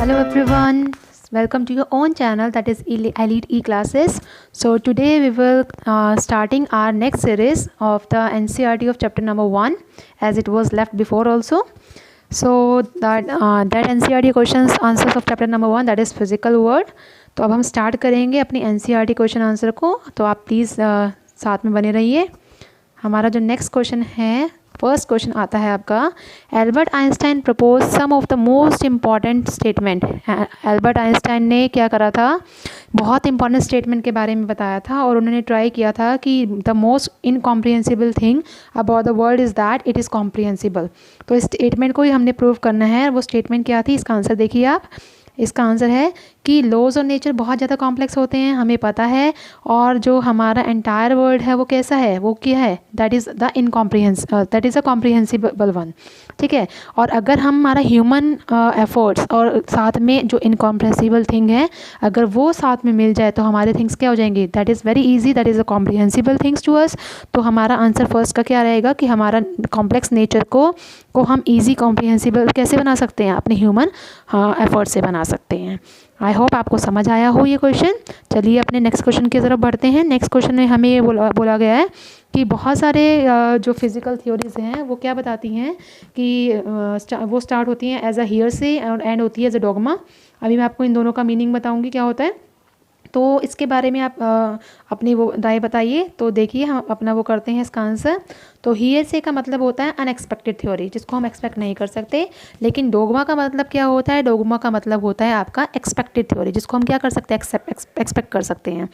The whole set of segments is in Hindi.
Hello everyone, welcome to your own channel, that is Elite E-Classes. So today we will starting our next series of the NCERT of chapter number 1, as it was left before also. So that NCERT questions answers of chapter number 1, that is physical world. तो अब हम स्टार्ट करेंगे अपनी NCERT क्वेश्चन आंसर को, तो आप प्लीज़ साथ में बने रहिए। हमारा जो नेक्स्ट क्वेश्चन है, फर्स्ट क्वेश्चन आता है आपका, Albert Einstein propose some of the most important statement. Albert Einstein ने क्या करा था, बहुत इंपॉर्टेंट स्टेटमेंट के बारे में बताया था और उन्होंने ट्राई किया था कि the most incomprehensible thing about the world is that it is comprehensible. तो इस स्टेटमेंट को ही हमने प्रूव करना है। वो स्टेटमेंट क्या थी, इसका आंसर देखिए आप। इसका आंसर है कि लॉज ऑफ नेचर बहुत ज़्यादा कॉम्प्लेक्स होते हैं, हमें पता है, और जो हमारा एंटायर वर्ल्ड है वो कैसा है, वो क्या है, that is a comprehensible one. ठीक है, और अगर हमारा ह्यूमन एफर्ट्स और साथ में जो इनकॉम्प्रिहेंसिबल थिंग है, अगर वो साथ में मिल जाए तो हमारे थिंग्स क्या हो जाएंगे, that is very easy, that is a comprehensible things to us. तो हमारा आंसर फर्स्ट का क्या रहेगा कि हमारा कॉम्प्लेक्स नेचर को हम ईजी कॉम्प्रिहेंसिबल कैसे बना सकते हैं, अपने ह्यूमन एफर्ट से बना सकते हैं। आई होप आपको समझ आया हो ये क्वेश्चन। चलिए अपने नेक्स्ट क्वेश्चन की तरफ बढ़ते हैं। नेक्स्ट क्वेश्चन में हमें ये बोला गया है कि बहुत सारे जो फिज़िकल थ्योरीज़ हैं वो क्या बताती हैं कि वो स्टार्ट होती हैं एज अ हियरसे और एंड होती है एज अ डॉगमा। अभी मैं आपको इन दोनों का मीनिंग बताऊंगी क्या होता है, तो इसके बारे में आप अपनी वो राय बताइए। तो देखिए हम अपना वो करते हैं इसका आंसर। तो हियरसे का मतलब होता है अनएक्सपेक्टेड थ्योरी, जिसको हम एक्सपेक्ट नहीं कर सकते। लेकिन डोगमा का मतलब क्या होता है, डोगमा का मतलब होता है आपका एक्सपेक्टेड थ्योरी, जिसको हम क्या कर सकते हैं, एक्सपेक्ट कर सकते हैं।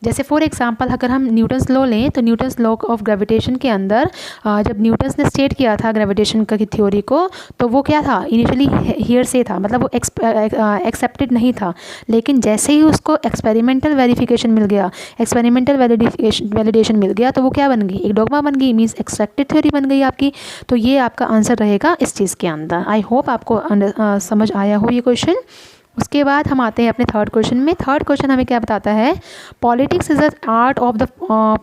जैसे फॉर एग्जांपल अगर हम न्यूटन्स लॉ लें, तो न्यूटन्स लॉ ऑफ ग्रेविटेशन के अंदर जब न्यूटन्स ने स्टेट किया था ग्रेविटेशन की थ्योरी को, तो वो क्या था, इनिशियली हियरसे था, मतलब वो एक्सेप्टेड नहीं था। लेकिन जैसे ही उसको एक्सपेरिमेंटल वेरिफिकेशन मिल गया, एक्सपेरिमेंटल वैलिडेशन मिल गया, तो वो क्या बन गई, एक डोगमा बन गई, मीन्स एक्सपेक्टेड थ्योरी बन गई आपकी। तो ये आपका आंसर रहेगा इस चीज़ के अंदर। आई होप आपको समझ आया हो ये क्वेश्चन। उसके बाद हम आते हैं अपने थर्ड क्वेश्चन में। थर्ड क्वेश्चन हमें क्या बताता है, politics is a art of the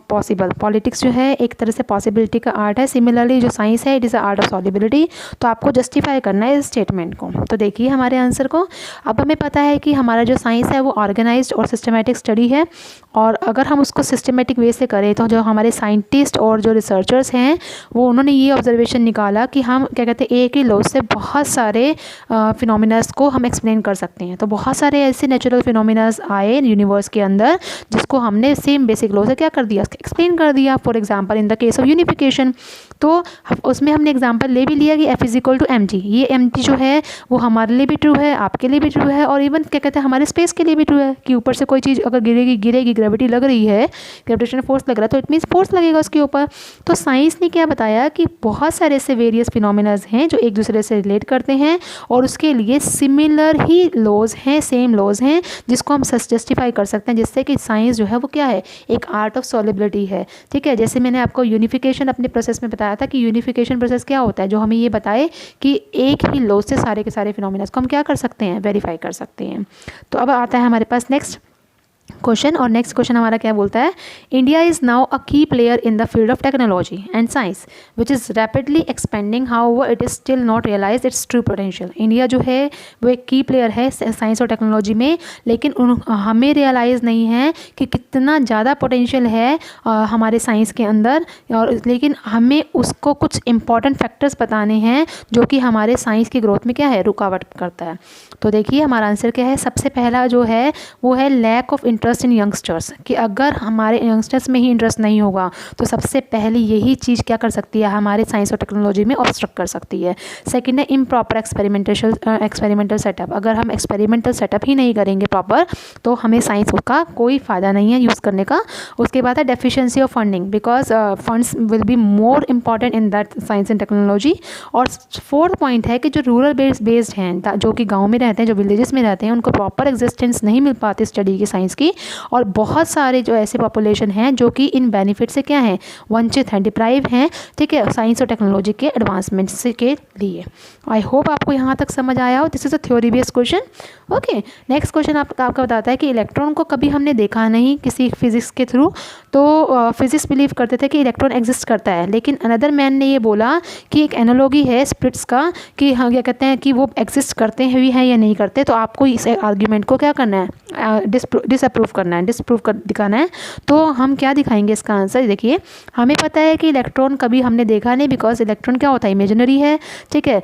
possible. Politics जो है एक तरह से पॉसिबिलिटी का आर्ट है। सिमिलरली जो साइंस है, it is a art of solubility. तो आपको जस्टिफाई करना है इस स्टेटमेंट को। तो देखिए हमारे आंसर को। अब हमें पता है कि हमारा जो साइंस है वो ऑर्गेनाइज्ड और सिस्टमेटिक स्टडी है, और अगर हम उसको सिस्टमेटिक वे से करें तो जो हमारे साइंटिस्ट और जो रिसर्चर्स हैं वो उन्होंने ये ऑब्जर्वेशन निकाला कि हम क्या कहते हैं, एक ही लॉ से बहुत सारे फिनोमिनास को हम एक्सप्लेन कर सकते हैं। तो बहुत सारे ऐसे नेचुरल फिनोमिनास आए यूनिवर्स के अंदर जिसको हमने सेम बेसिक लॉ से क्या कर दिया, एक्सप्लेन कर दिया। For example in the case of unification, तो उसमें हमने एग्जांपल ले भी लिया कि F is equal to mg। ये mg जो है वो हमारे लिए भी ट्रू है, आपके लिए भी ट्रू है, और इवन क्या कहते हैं हमारे स्पेस के लिए भी ट्रू है कि ऊपर से कोई चीज़ अगर गिरेगी ग्रेविटी लग रही है, ग्रेविटेशन फोर्स लग रहा है, तो इट मीन्स फोर्स लगेगा उसके ऊपर। तो साइंस ने क्या बताया कि बहुत सारे ऐसे वेरियस फिनोमिनाज हैं जो एक दूसरे से रिलेट करते हैं, और उसके लिए सिमिलर ही लॉज हैं, सेम लॉज हैं, जिसको हम जस्टिफाई कर सकते हैं, जिससे कि साइंस जो है वो क्या है, एक आर्ट ऑफ सॉलिबिलिटी है। ठीक है, जैसे मैंने आपको यूनिफिकेशन अपने प्रोसेस में बताया था कि यूनिफिकेशन प्रोसेस क्या होता है, जो हमें ये बताए कि एक ही लॉ से सारे के सारे फिनोमिनास को हम क्या कर सकते हैं, वेरीफाई कर सकते हैं। तो अब आता है हमारे पास नेक्स्ट क्वेश्चन, और नेक्स्ट क्वेश्चन हमारा क्या बोलता है, India is now a key player in the field of technology and science which is rapidly expanding, however it is still not realise its true potential. India जो है वो एक की प्लेयर है साइंस और टेक्नोलॉजी में, लेकिन हमें रियलाइज़ नहीं है कि कितना ज़्यादा पोटेंशियल है हमारे साइंस के अंदर, और लेकिन हमें उसको कुछ इंपॉर्टेंट फैक्टर्स बताने हैं जो कि हमारे साइंस की ग्रोथ में क्या है, रुकावट करता है। तो देखिए हमारा आंसर क्या है, सबसे पहला जो है वो है lack of interest in youngsters, कि अगर हमारे यंगस्टर्स में ही इंटरेस्ट नहीं होगा तो सबसे पहली यही चीज़ क्या कर सकती है, हमारे साइंस और टेक्नोलॉजी में ऑब्स्ट्रक्ट कर सकती है। सेकंड है इम्प्रॉपर एक्सपेरिमेंटल सेटअप। अगर हम एक्सपेरिमेंटल सेटअप ही नहीं करेंगे प्रॉपर, तो हमें साइंस का कोई फ़ायदा नहीं है यूज़ करने का। उसके बाद है deficiency of funding, because funds will be more important in that science and technology. और फोर्थ पॉइंट है कि जो रूरल बेस्ड हैं, जो कि गाँव में रहते हैं, जो विलेजेस में रहते हैं, उनको प्रॉपर एग्जिस्टेंस नहीं मिल पाती स्टडी की, साइंस की, टेक्नोलॉजी, और बहुत सारे जो ऐसे पॉपुलेशन हैं जो कि इन बेनिफिट से क्या हैं, वंचित हैं, डिप्राइव हैं, ठीक है, साइंस और टेक्नोलॉजी के एडवांसमेंट्स के लिए। आई होप आपको यहाँ तक समझ आया हो। This is a theory based question. Okay, next question आपका बताता है कि इलेक्ट्रॉन को कभी हमने देखा नहीं किसी फिजिक्स के थ्रू, तो फिजिक्स बिलीव करते थे कि इलेक्ट्रॉन एग्जिस्ट करता है, लेकिन अनदर मैन ने ये बोला कि एक एनालॉजी है स्प्लिट्स का कि हाँ क्या कहते हैं कि वो एग्जिस्ट करते हैं भी हैं या नहीं करते। तो आपको इस आर्ग्यूमेंट को क्या करना है, डिसअप्रूव करना है, डिसप्रूव कर दिखाना है। तो हम क्या दिखाएंगे इसका आंसर, देखिए हमें पता है कि इलेक्ट्रॉन कभी हमने देखा नहीं, बिकॉज इलेक्ट्रॉन क्या होता है, इमेजिनरी है, ठीक है,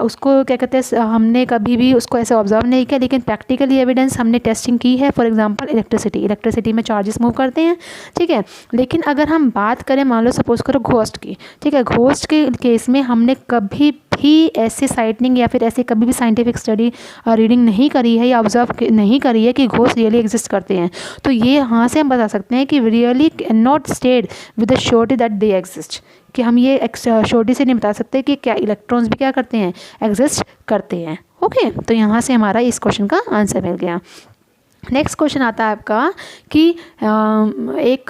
उसको क्या कहते हैं हमने कभी भी उसको ऐसे ऑब्जर्व नहीं किया, लेकिन प्रैक्टिकली एविडेंस हमने टेस्टिंग की है। फॉर एग्जांपल इलेक्ट्रिसिटी में चार्जेस मूव करते हैं, ठीक है। लेकिन अगर हम बात करें मान लो सपोज करो घोस्ट की, ठीक है, घोस्ट के केस में हमने कभी भी ऐसे साइटनिंग या फिर ऐसे कभी भी साइंटिफिक स्टडी रीडिंग नहीं करी है या ऑब्जर्व नहीं करी है कि घोस्ट रियली एग्जिस्ट करते हैं। तो ये यहाँ से हम बता सकते हैं कि really not stayed with the surety that they exist, कि हम ये श्योरिटी से नहीं बता सकते कि क्या इलेक्ट्रॉन्स भी क्या करते हैं, एग्जिस्ट करते हैं। ओके, तो यहाँ से हमारा इस क्वेश्चन का आंसर मिल गया। नेक्स्ट क्वेश्चन आता है आपका कि एक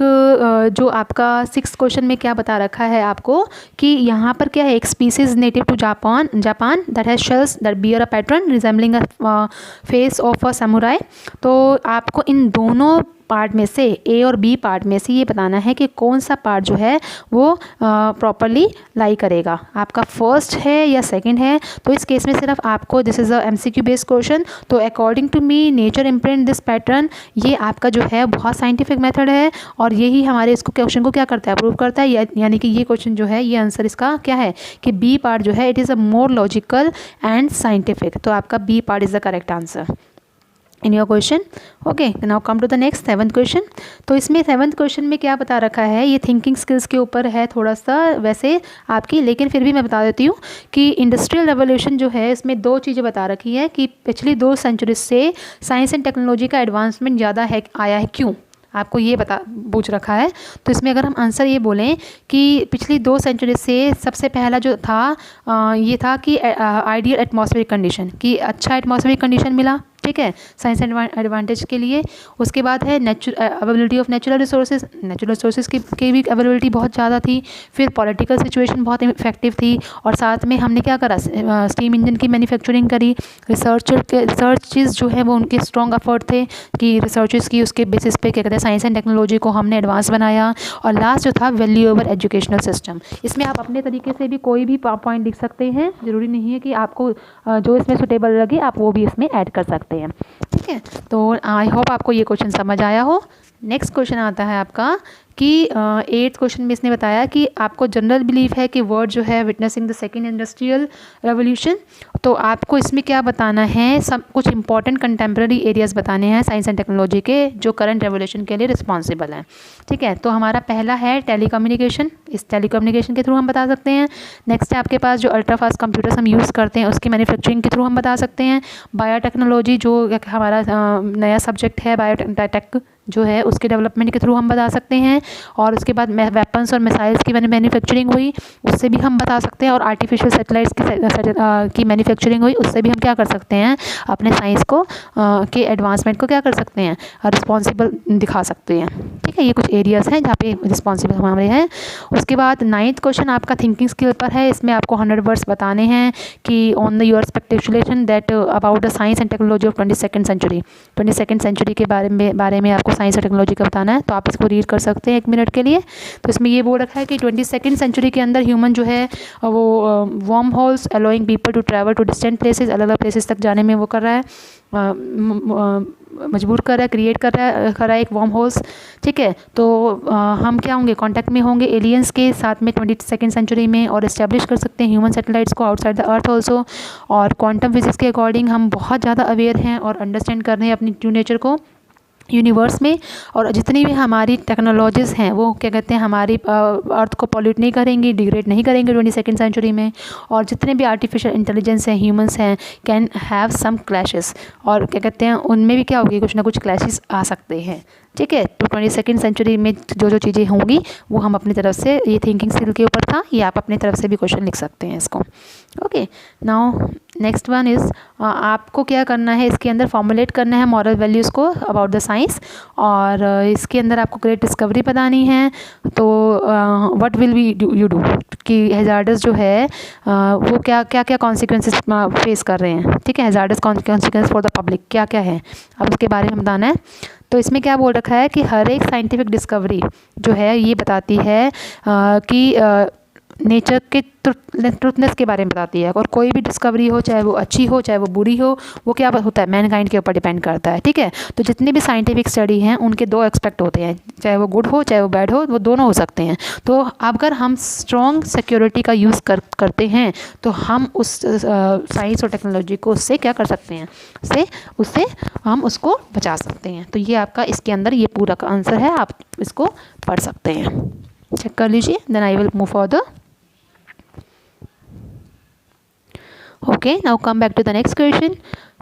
जो आपका 6th क्वेश्चन में क्या बता रखा है आपको कि यहाँ पर क्या है, एक species native to Japan that has shells that bear a pattern resembling a face of a samurai. तो आपको इन दोनों पार्ट में से, ए और बी पार्ट में से ये बताना है कि कौन सा पार्ट जो है वो प्रॉपरली लाई करेगा, आपका फर्स्ट है या सेकंड है। तो इस केस में सिर्फ आपको, this is a MCQ based question, तो according to me nature imprint this pattern, ये आपका जो है बहुत साइंटिफिक मेथड है और यही हमारे इसको क्वेश्चन को क्या करता है, प्रूव करता है। यानी कि ये क्वेश्चन जो है, ये आंसर इसका क्या है कि बी पार्ट जो है it is a more logical and scientific. तो आपका B part is the correct answer in your question. Okay, now come to the next 7th question. तो इसमें 7th क्वेश्चन में क्या बता रखा है, ये थिंकिंग स्किल्स के ऊपर है थोड़ा सा वैसे आपकी, लेकिन फिर भी मैं बता देती हूँ कि इंडस्ट्रियल रेवोल्यूशन जो है इसमें 2 चीज़ें बता रखी है कि पिछली 2 सेंचुरी से साइंस एंड टेक्नोलॉजी का एडवांसमेंट ज़्यादा है आया है, क्यों, आपको ये पूछ रखा है। तो इसमें अगर हम आंसर ये बोलें कि पिछली 2 सेंचुरी से सबसे पहला जो था ये था कि आइडियल एटमॉस्फेरिक कंडीशन, कि अच्छा एटमॉस्फेरिक कंडीशन मिला, ठीक है, साइंस एडवांटेज के लिए। उसके बाद है अवेलेबिलिटी ऑफ नेचुरल रिसोर्सेज की भी अवेलेबिलिटी बहुत ज़्यादा थी। फिर पॉलिटिकल सिचुएशन बहुत इफेक्टिव थी, और साथ में हमने क्या करा, स्टीम इंजन की मैन्युफैक्चरिंग करी, रिसर्चेज जो है वो उनके स्ट्रॉन्ग एफर्ट थे कि रिसर्चेज की, उसके बेसिस पे क्या कहते हैं साइंस एंड टेक्नोलॉजी को हमने एडवांस बनाया। और लास्ट जो था वैल्यू ओवर एजुकेशनल सिस्टम। इसमें आप अपने तरीके से भी कोई भी पॉइंट लिख सकते हैं, ज़रूरी नहीं है कि आपको जो इसमें सुटेबल लगे आप वो भी इसमें ऐड कर सकते हैं, ठीक है। तो आई होप आपको ये क्वेश्चन समझ आया हो। नेक्स्ट क्वेश्चन आता है आपका कि 8th क्वेश्चन में इसने बताया कि आपको जनरल बिलीफ है कि वर्ल्ड जो है witnessing the second industrial revolution. तो आपको इसमें क्या बताना है, सब कुछ इंपॉर्टेंट कंटेम्प्रेरी एरियाज़ बताने हैं साइंस एंड टेक्नोलॉजी के जो करंट रेवोल्यूशन के लिए रिस्पॉन्सिबल हैं, ठीक है। तो हमारा पहला है टेलीकम्युनिकेशन, इस टेलीकम्युनिकेशन के थ्रू हम बता सकते हैं। नेक्स्ट है आपके पास जो अल्ट्रा फास्ट कंप्यूटर्स हम यूज़ करते हैं उसकी मैन्युफैक्चरिंग के थ्रू हम बता सकते हैं। बायोटेक्नोलॉजी जो हमारा नया सब्जेक्ट है, बायोटेक जो है उसके डेवलपमेंट के थ्रू हम बता सकते हैं। और उसके बाद वेपन्स और मिसाइल्स की मैन्युफैक्चरिंग हुई, उससे भी हम बता सकते हैं। और आर्टिफिशियल सैटेलाइट्स की मैन्युफैक्चरिंग हुई, उससे भी हम क्या कर सकते हैं, अपने साइंस को के एडवांसमेंट को क्या कर सकते हैं, रिस्पॉन्सिबल दिखा सकते हैं, ठीक है। ये कुछ एरियाज़ हैं जहाँ पे रिस्पॉन्सिबल हमारे हैं। उसके बाद 9th क्वेश्चन आपका थिंकिंग स्किल पर है। इसमें आपको 100 वर्ड्स बताने हैं कि on the your speculation that about the science and technology of 22nd century. 22nd century के बारे में आपको साइंस और टेक्नोलॉजी का बताना है। तो आप इसको रीड कर सकते हैं 1 मिनट के लिए। तो इसमें ये बोल रखा है कि 22nd सेंचुरी के अंदर ह्यूमन जो है वो worm holes allowing people to travel to distant places, अलग अलग प्लेसेस तक जाने में वो कर रहा है, मजबूर कर रहा है, क्रिएट कर रहा है एक वर्म होल्स, ठीक है। तो हम क्या होंगे, कांटेक्ट में होंगे एलियंस के साथ में 22nd सेंचुरी में, और इस्टेब्लिश कर सकते हैं ह्यूमन सैटेलाइट्स को आउटसाइड द अर्थ ऑल्सो। और क्वांटम फिजिक्स के अकॉर्डिंग हम बहुत ज़्यादा अवेयर हैं और अंडरस्टैंड कर रहे हैं अपनी ट्रू नेचर को यूनिवर्स में। और जितनी भी हमारी टेक्नोलॉजीज़ हैं वो क्या कहते हैं हमारी अर्थ को पॉल्यूट नहीं करेंगी, डिग्रेड नहीं करेंगे 22nd सेंचुरी में। और जितने भी आर्टिफिशियल इंटेलिजेंस हैं, ह्यूमंस हैं, कैन हैव सम क्लैशेस, और क्या कहते हैं उनमें भी क्या होगी, कुछ ना कुछ क्लैशेस आ सकते हैं, ठीक है। तो 22वीं सेंचुरी में जो जो चीज़ें होंगी वो हम अपनी तरफ से, ये थिंकिंग स्किल के ऊपर था, ये आप अपनी तरफ से भी क्वेश्चन लिख सकते हैं इसको। Okay, now next one is, आपको क्या करना है, इसके अंदर फॉर्मुलेट करना है मॉरल वैल्यूज़ को अबाउट द साइंस, और इसके अंदर आपको ग्रेट डिस्कवरी बतानी है। तो what will we you do, कि हैज़ार्डस जो है वो क्या क्या क्या कॉन्सिक्वेंसेस फेस कर रहे हैं, ठीक है। Hazardous consequence for the public क्या क्या है, अब उसके बारे में बताना है। तो इसमें क्या बोल रखा है कि हर एक साइंटिफिक डिस्कवरी जो है ये बताती है कि नेचर के ट्रुथनेस के बारे में बताती है, और कोई भी डिस्कवरी हो, चाहे वो अच्छी हो चाहे वो बुरी हो, वो क्या होता है, मैनकाइंड के ऊपर डिपेंड करता है, ठीक है। तो जितने भी साइंटिफिक स्टडी हैं उनके दो एस्पेक्ट होते हैं, चाहे वो गुड हो चाहे वो बैड हो, वो दोनों हो सकते हैं। तो अगर हम स्ट्रॉन्ग सिक्योरिटी का यूज़ करते हैं तो हम उस साइंस और टेक्नोलॉजी को उससे क्या कर सकते हैं, उससे हम उसको बचा सकते हैं। तो ये आपका इसके अंदर ये पूरा का आंसर है, आप इसको पढ़ सकते हैं, चेक कर लीजिए। Then I will move further. Okay, now come back to the next question.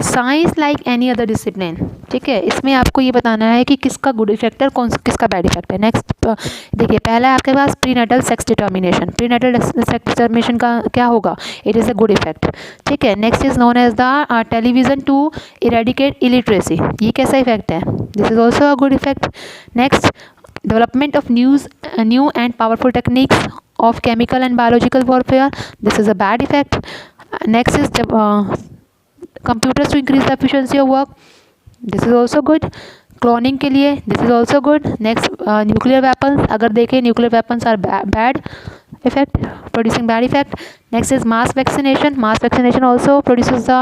Science like any other discipline, ठीक है। इसमें आपको ये बताना है कि किसका गुड इफेक्ट है, किसका बैड इफेक्ट है। नेक्स्ट देखिए, पहला है आपके पास prenatal sex determination. Prenatal sex determination का क्या होगा, it is a good effect, ठीक है। Next is known as the television to eradicate illiteracy, ये कैसा इफेक्ट है, this is also a good effect. Next, development of new and powerful techniques of chemical and biological warfare, this is a bad effect. Next is computers to increase the efficiency of work, this is also good. Cloning के लिए this is also good. Next, nuclear weapons, अगर देखें nuclear weapons are bad effect, producing bad effect. Next is mass vaccination also produces the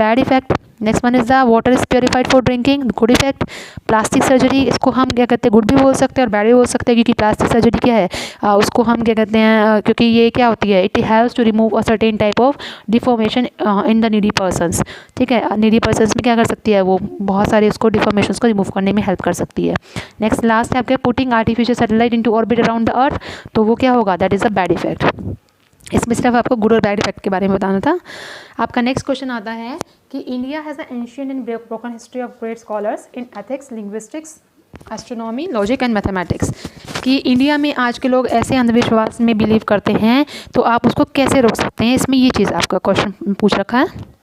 bad effect. Next one is the water is purified for drinking, good effect. Plastic surgery, इसको हम क्या कहते हैं, गुड भी बोल सकते हैं और बैड भी बोल सकते हैं, क्योंकि प्लास्टिक सर्जरी क्या है, उसको हम क्या कहते हैं, क्योंकि ये क्या होती है, it helps to remove a certain type of deformation in the needy persons, ठीक है। नीडी पर्सनस में क्या कर सकती है, वो बहुत सारे उसको डिफॉर्मेशन को रिमूव करने में हेल्प कर सकती है। नेक्स्ट लास्ट है आपके putting artificial satellite into orbit around the earth, तो वो क्या होगा, that is a bad effect. इसमें सिर्फ आपको गुड और बैड इफेक्ट के बारे में बताना था। आपका नेक्स्ट क्वेश्चन आता है कि India has a ancient and broken history of great scholars in ethics, linguistics, astronomy, logic and mathematics, कि इंडिया में आज के लोग ऐसे अंधविश्वास में बिलीव करते हैं, तो आप उसको कैसे रोक सकते हैं। इसमें ये चीज़ आपका क्वेश्चन पूछ रखा है।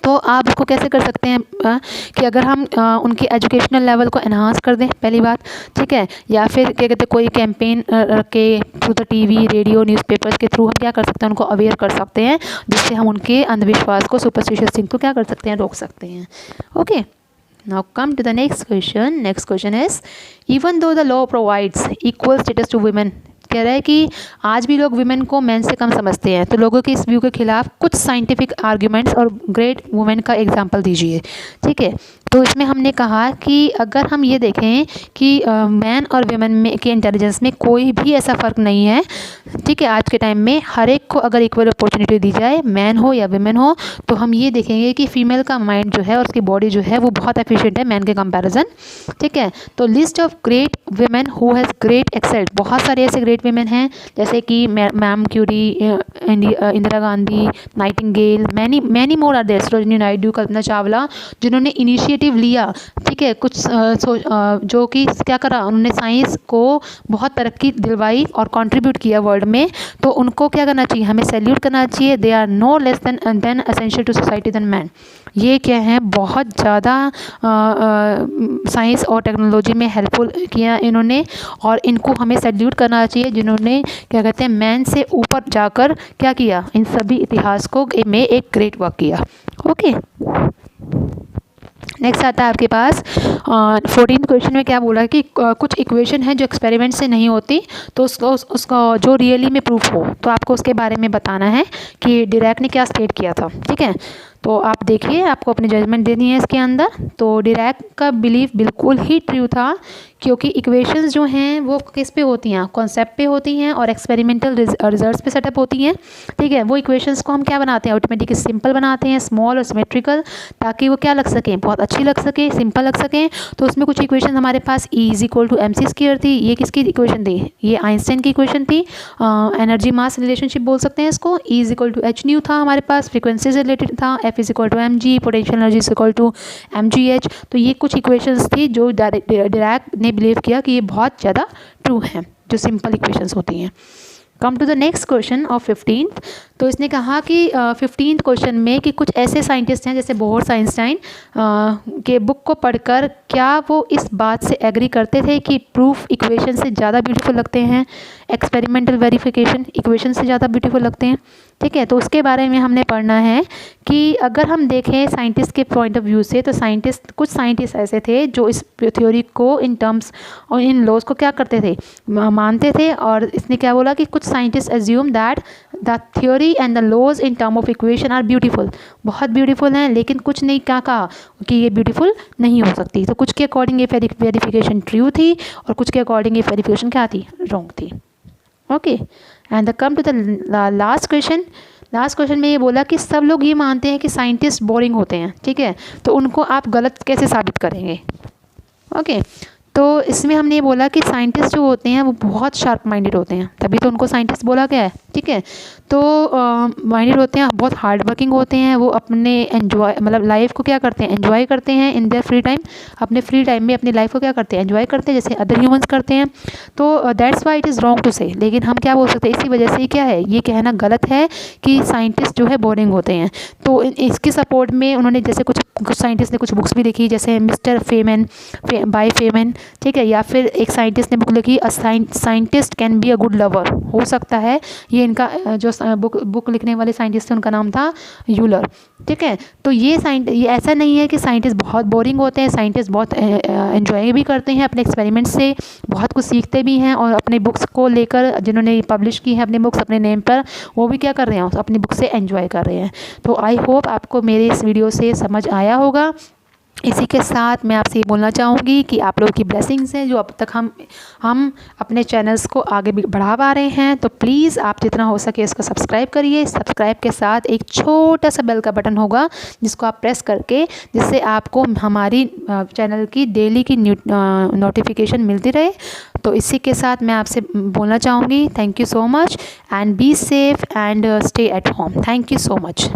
तो आप इसको कैसे कर सकते हैं कि अगर हम उनके एजुकेशनल लेवल को एनहांस कर दें, पहली बात, ठीक है, या फिर क्या कहते हैं, कोई कैंपेन के through the TV, radio, newspapers के थ्रू हम क्या कर सकते हैं, उनको अवेयर कर सकते हैं, जिससे हम उनके अंधविश्वास को, सुपरस्टिशियस थिंग को क्या कर सकते हैं, रोक सकते हैं। Okay, now come to the next question. Next question is, even though the law provides equal status to women, कह रहा है कि आज भी लोग वुमेन को मेन से कम समझते हैं, तो लोगों के इस व्यू के खिलाफ कुछ साइंटिफिक आर्ग्यूमेंट्स और ग्रेट वुमेन का एग्जांपल दीजिए, ठीक है। तो इसमें हमने कहा कि अगर हम ये देखें कि मैन और वुमेन में के इंटेलिजेंस में कोई भी ऐसा फ़र्क नहीं है, ठीक है। आज के टाइम में हर एक को अगर इक्वल अपॉर्चुनिटी दी जाए, मैन हो या वुमेन हो, तो हम ये देखेंगे कि फ़ीमेल का माइंड जो है और उसकी बॉडी जो है वो बहुत एफिशिएंट है मैन के कंपैरिजन, ठीक है। तो list of great women who has great excelled, बहुत सारे ऐसे ग्रेट वुमेन हैं, जैसे कि ma'am Curie, Indira Gandhi, Nightingale, many more are there, Sarojini Naidu, Kalpana Chawla, जिन्होंने इनिशिएटिव लिया, ठीक है, कुछ जो कि क्या करा, उन्होंने साइंस को बहुत तरक्की दिलवाई और कंट्रीब्यूट किया वर्ल्ड में, तो उनको क्या करना चाहिए, हमें सैल्यूट करना चाहिए। They are no less than essential to society than man. ये क्या है, बहुत ज़्यादा साइंस और टेक्नोलॉजी में हेल्पफुल किया इन्होंने, और इनको हमें सैल्यूट करना चाहिए, जिन्होंने क्या कहते हैं, मैन से ऊपर जाकर क्या किया, इन सभी इतिहास को में एक ग्रेट वर्क किया। ओके, नेक्स्ट आता है आपके पास 14th क्वेश्चन में क्या बोला है कि कुछ इक्वेशन है जो एक्सपेरिमेंट से नहीं होती, तो उसका जो रियली में प्रूफ हो, तो आपको उसके बारे में बताना है कि डिरैक ने क्या स्टेट किया था, ठीक है। तो आप देखिए, आपको अपनी जजमेंट देनी है इसके अंदर। तो डिरैक का बिलीफ बिल्कुल ही ट्रू था, क्योंकि इक्वेशंस जो हैं वो किस पे होती हैं, कॉन्सेप्ट पे होती हैं और एक्सपेरिमेंटल रिजल्ट्स पे सेटअप होती हैं, ठीक है। वो इक्वेशंस को हम क्या बनाते हैं, ऑटोमेटिकली सिंपल बनाते हैं, स्मॉल और सिमेट्रिकल, ताकि वो क्या लग सकें, बहुत अच्छी लग सके, सिंपल लग सकें। तो उसमें कुछ इक्वेशन हमारे पास E = mc² थी, ये किसकी इक्वेशन थी, ये आइंस्टाइन की इक्वेशन थी। एनर्जी मास रिलेशनशिप बोल सकते हैं इसको। E = h न्यू था हमारे पास, फ्रीक्वेंसी से रिलेटेड था, EF is equal to mg, potential energy is equal to mgh। तो ये कुछ इक्वेशंस थी जो डिराक ने बिलीव किया कि ये बहुत ज़्यादा ट्रू हैं, जो सिंपल इक्वेशंस होती हैं। Come to the next question of 15th। तो इसने कहा कि 15th क्वेश्चन में कि कुछ ऐसे साइंटिस्ट हैं जैसे बोहर आइंस्टाइन के बुक को पढ़कर क्या वो इस बात से एग्री करते थे कि प्रूफ इक्वेशन से ज़्यादा ब्यूटीफुल लगते हैं, एक्सपेरिमेंटल वेरिफिकेशन इक्वेशन से ज़्यादा ब्यूटीफुल लगते हैं। ठीक है, तो उसके बारे में हमने पढ़ना है कि अगर हम देखें साइंटिस्ट के पॉइंट ऑफ व्यू से, तो कुछ साइंटिस्ट ऐसे थे जो इस थ्योरी को इन टर्म्स और इन लॉज को क्या करते थे, मानते थे। और इसने क्या बोला कि कुछ scientist assume that the theory and the laws in term of equation are beautiful, बहुत ब्यूटीफुल हैं, लेकिन कुछ नहीं क्या कहा कि ये ब्यूटीफुल नहीं हो सकती। तो कुछ के अकॉर्डिंग ये वेरिफिकेशन ट्रू थी और कुछ के अकॉर्डिंग ये वेरिफिकेशन क्या थी, रॉन्ग थी। Okay, and come to the last question. Last question में ये बोला कि सब लोग ये मानते हैं कि साइंटिस्ट बोरिंग होते हैं। ठीक है, तो उनको आप गलत कैसे साबित करेंगे। ओके, तो इसमें हमने ये बोला कि साइंटिस्ट जो होते हैं वो बहुत शार्प माइंडेड होते हैं, तभी तो उनको साइंटिस्ट बोला गया है। ठीक है, तो माइंडेड होते हैं, बहुत हार्ड वर्किंग होते हैं, वो अपने एंजॉय मतलब लाइफ को क्या करते हैं, एंजॉय करते हैं इन देयर फ्री टाइम, अपने फ्री टाइम में अपनी लाइफ को क्या करते हैं, एंजॉय करते हैं जैसे अदर ह्यूमंस करते हैं। तो that's why it is wrong to say, लेकिन हम क्या बोल सकते हैं, इसी वजह से ही क्या है, ये कहना गलत है कि साइंटिस्ट जो है बोरिंग होते हैं। तो इसके सपोर्ट में उन्होंने जैसे कुछ साइंटिस्ट ने कुछ बुक्स भी लिखी, जैसे मिस्टर फेमन बाय फेमन। ठीक है, या फिर एक साइंटिस्ट ने बुक लिखी a scientist can be a good lover, हो सकता है ये इनका जो बुक लिखने वाले साइंटिस्ट थे उनका नाम था यूलर। ठीक है, तो ये ऐसा नहीं है कि साइंटिस्ट बहुत बोरिंग होते हैं, साइंटिस्ट बहुत एंजॉय भी करते हैं अपने एक्सपेरिमेंट से, बहुत कुछ सीखते भी हैं, और अपने बुक्स को लेकर जिन्होंने पब्लिश की है अपने बुक्स अपने नेम पर, वो भी क्या कर रहे हैं, अपनी बुक से एंजॉय कर रहे हैं। तो आई होप आपको मेरे इस वीडियो से समझ आया होगा। इसी के साथ मैं आपसे ये बोलना चाहूँगी कि आप लोगों की ब्लेसिंग्स हैं जो अब तक हम अपने चैनल्स को आगे बढ़ा पा रहे हैं। तो प्लीज़ आप जितना हो सके इसको सब्सक्राइब करिए। सब्सक्राइब के साथ एक छोटा सा बेल का बटन होगा जिसको आप प्रेस करके, जिससे आपको हमारी चैनल की डेली की नोटिफिकेशन मिलती रहे। तो इसी के साथ मैं आपसे बोलना चाहूँगी thank you so much and be safe and stay at home. Thank you so much.